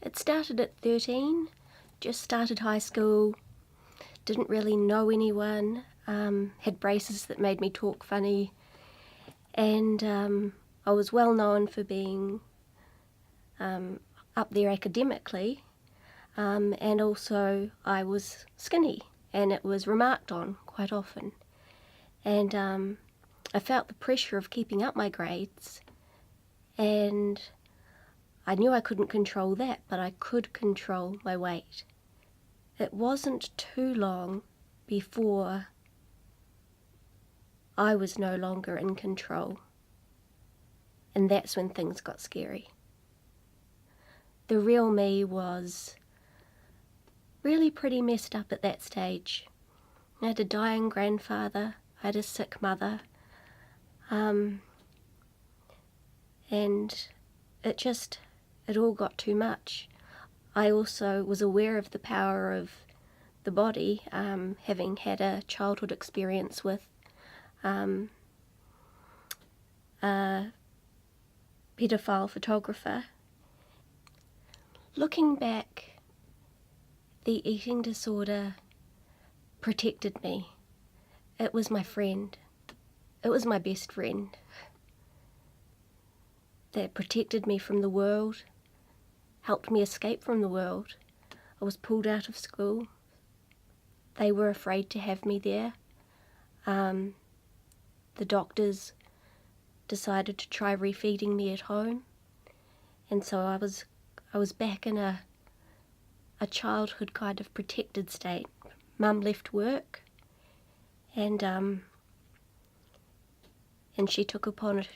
It started at 13, just started high school, didn't really know anyone, had braces that made me talk funny, and I was well known for being up there academically, and also I was skinny, and it was remarked on quite often. And I felt the pressure of keeping up my grades, and I knew I couldn't control that, but I could control my weight. It wasn't too long before I was no longer in control, and that's when things got scary. The real me was really pretty messed up at that stage. I had a dying grandfather, I had a sick mother, and it all got too much. I also was aware of the power of the body, having had a childhood experience with a paedophile photographer. Looking back, the eating disorder protected me. It was my friend. It was my best friend that protected me from the world, helped me escape from the world. I was pulled out of school. They were afraid to have me there. The doctors decided to try refeeding me at home, and so I was back in a childhood kind of protected state. Mum left work, and she took upon it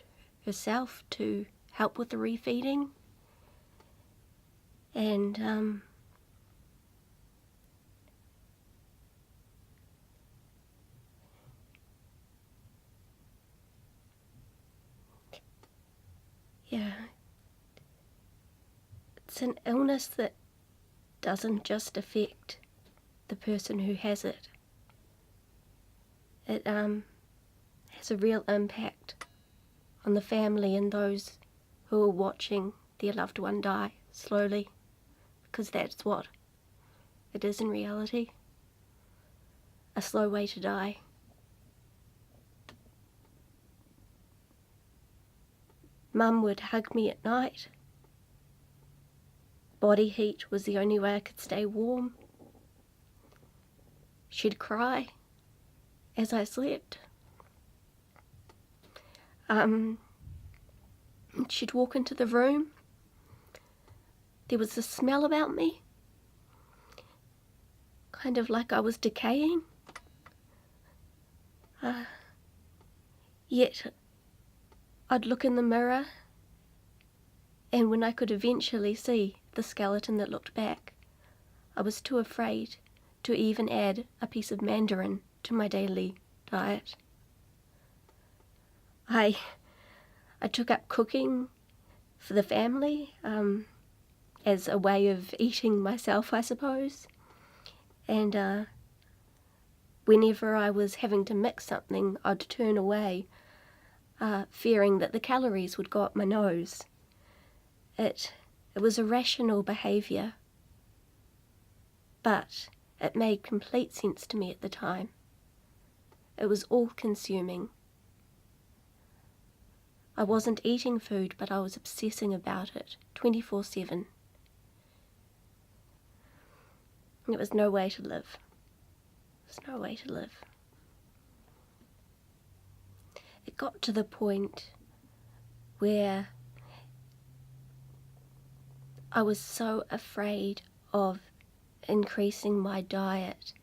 herself to help with the refeeding, and yeah, it's an illness that doesn't just affect the person who has it. It has a real impact on the family and those who are watching their loved one die slowly, because that's what it is in reality. A slow way to die. Mum would hug me at night. Body heat was the only way I could stay warm. She'd cry as I slept. She'd walk into the room. There was a smell about me, kind of like I was decaying. Yet I'd look in the mirror, and when I could eventually see the skeleton that looked back, I was too afraid to even add a piece of mandarin to my daily diet. I took up cooking for the family as a way of eating myself, I suppose. And whenever I was having to mix something, I'd turn away, fearing that the calories would go up my nose. It was irrational behaviour, but it made complete sense to me at the time. It was all-consuming. I wasn't eating food, but I was obsessing about it 24/7. It was no way to live. It was no way to live. It got to the point where I was so afraid of increasing my diet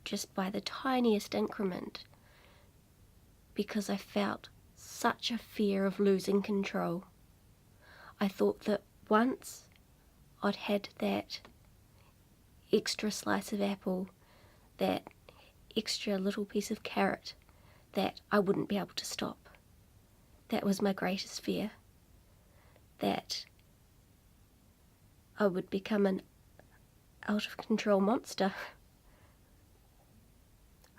just by the tiniest increment, because I felt such a fear of losing control. I thought that once I'd had that extra slice of apple, that extra little piece of carrot, that I wouldn't be able to stop. That was my greatest fear, that I would become an out-of-control monster.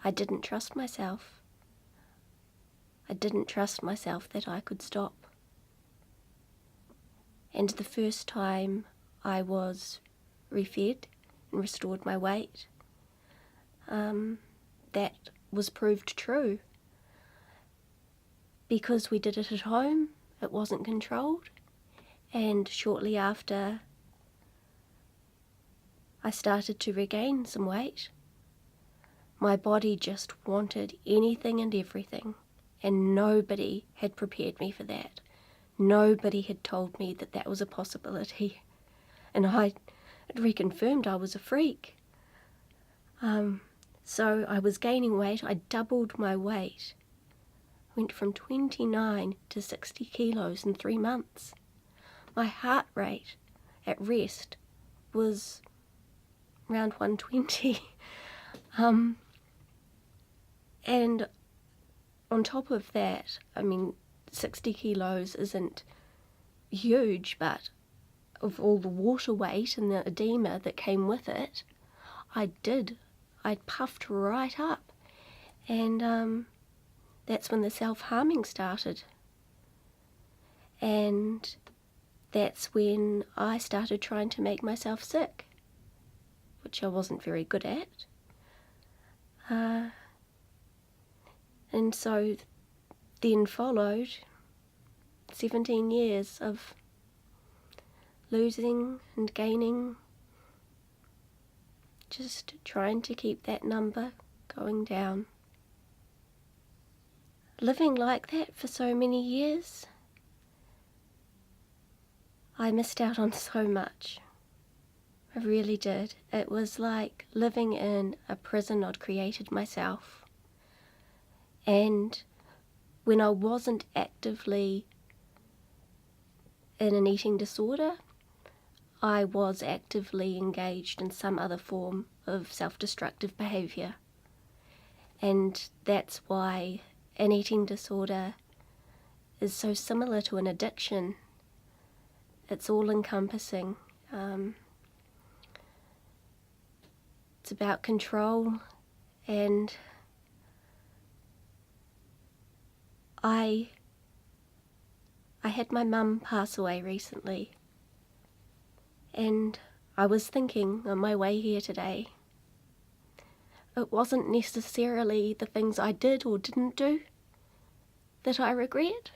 I didn't trust myself. I didn't trust myself that I could stop. And the first time I was refed and restored my weight, that was proved true. Because we did it at home, it wasn't controlled, and shortly after I started to regain some weight, my body just wanted anything and everything, and nobody had prepared me for that. Nobody had told me that that was a possibility, and it reconfirmed I was a freak. So I was gaining weight. I doubled my weight. Went from 29 to 60 kilos in 3 months. My heart rate at rest was around 120. And on top of that, 60 kilos isn't huge, but of all the water weight and the edema that came with it, I puffed right up. And that's when the self-harming started. And that's when I started trying to make myself sick, which I wasn't very good at. And so then followed 17 years of losing and gaining, just trying to keep that number going down. Living like that for so many years, I missed out on so much. I really did. It was like living in a prison I'd created myself. And when I wasn't actively in an eating disorder, I was actively engaged in some other form of self-destructive behaviour. And that's why an eating disorder is so similar to an addiction. It's all-encompassing. It's about control, and I had my mum pass away recently, and I was thinking on my way here today, it wasn't necessarily the things I did or didn't do that I regret,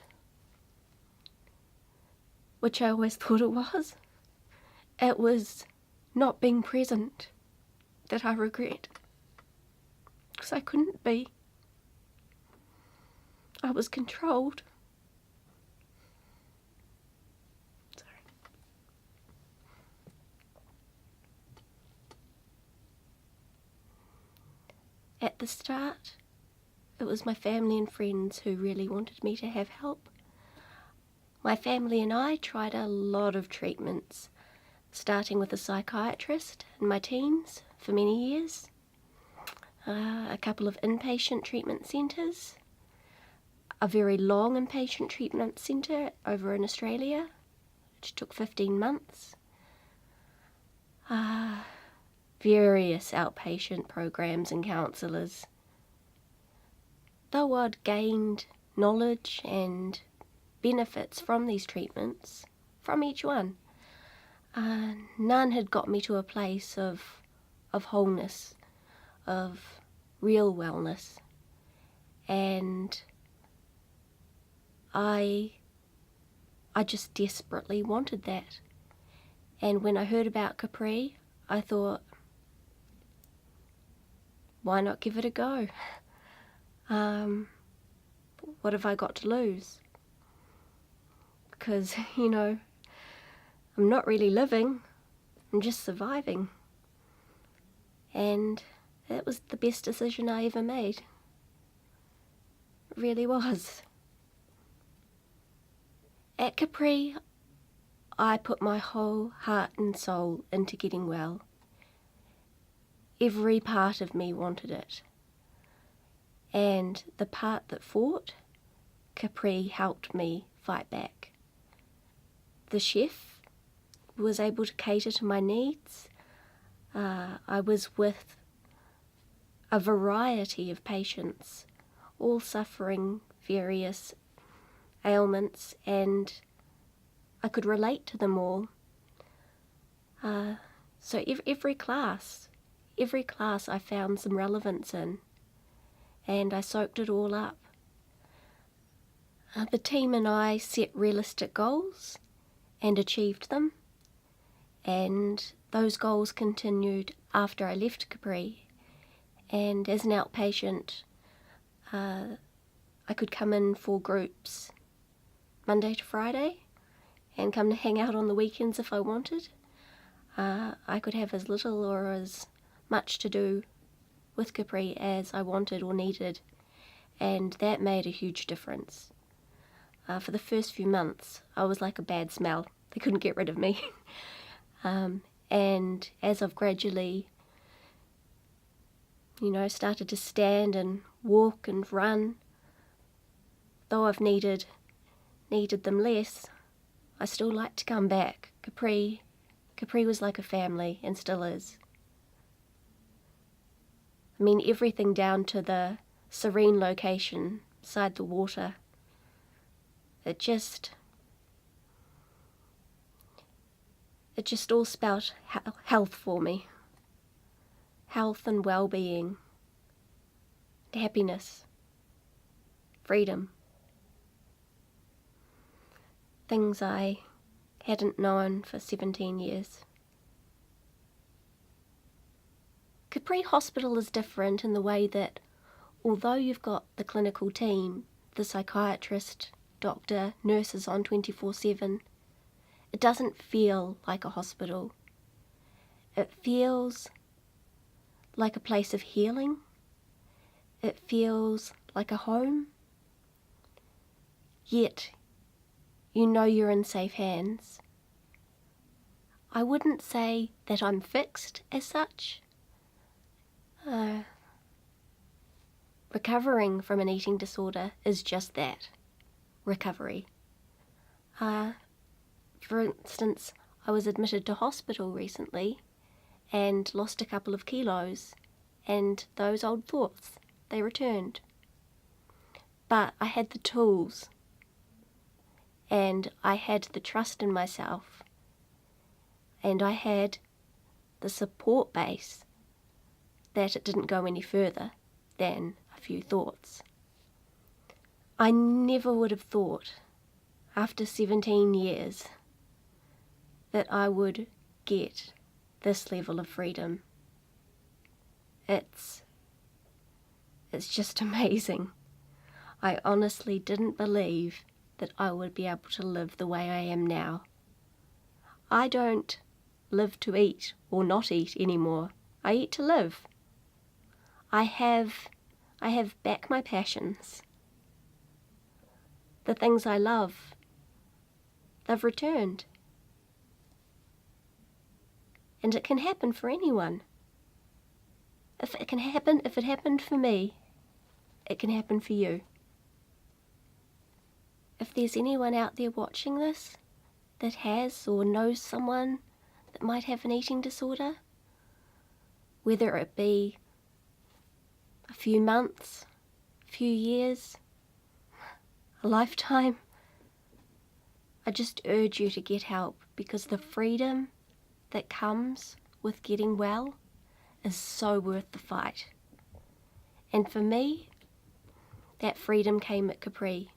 which I always thought it was. It was not being present that I regret, because I couldn't be. I was controlled. Sorry. At the start, it was my family and friends who really wanted me to have help. My family and I tried a lot of treatments, starting with a psychiatrist in my teens for many years, a couple of inpatient treatment centres, a very long inpatient treatment centre over in Australia, which took 15 months, various outpatient programs and counsellors. Though I'd gained knowledge and benefits from these treatments, from each one, none had got me to a place of wholeness, of real wellness. And I just desperately wanted that. And when I heard about Capri, I thought, why not give it a go? What have I got to lose? Because, I'm not really living, I'm just surviving. And it was the best decision I ever made. It really was. At Capri, I put my whole heart and soul into getting well. Every part of me wanted it. And the part that fought, Capri helped me fight back. The chef was able to cater to my needs. I was with a variety of patients, all suffering various ailments, and I could relate to them all. So every class I found some relevance in, and I soaked it all up. The team and I set realistic goals and achieved them, and those goals continued after I left Capri. And as an outpatient, I could come in for groups Monday to Friday and come to hang out on the weekends if I wanted. I could have as little or as much to do with Capri as I wanted or needed, and that made a huge difference. For the first few months, I was like a bad smell. They couldn't get rid of me. And as I've gradually, started to stand and walk and run, though I've needed them less, I still like to come back. Capri was like a family and still is. I mean, everything down to the serene location beside the water. It just all spelt health for me. Health and well-being, happiness, freedom. Things I hadn't known for 17 years. Capri Hospital is different in the way that although you've got the clinical team, the psychiatrist, doctor, nurses on 24/7, it doesn't feel like a hospital. It feels like a place of healing. It feels like a home. Yet, you're in safe hands. I wouldn't say that I'm fixed as such. Recovering from an eating disorder is just that, recovery. For instance, I was admitted to hospital recently and lost a couple of kilos, and those old thoughts, they returned. But I had the tools, and I had the trust in myself, and I had the support base that it didn't go any further than a few thoughts. I never would have thought, after 17 years, that I would get this level of freedom. It's just amazing. I honestly didn't believe that I would be able to live the way I am now. I don't live to eat or not eat anymore. I eat to live. I have back my passions. The things I love, they've returned. And it can happen for anyone. If it happened for me, it can happen for you. If there's anyone out there watching this that has or knows someone that might have an eating disorder, whether it be a few months, a few years, a lifetime, I just urge you to get help, because the freedom that comes with getting well is so worth the fight. And for me, that freedom came at Capri.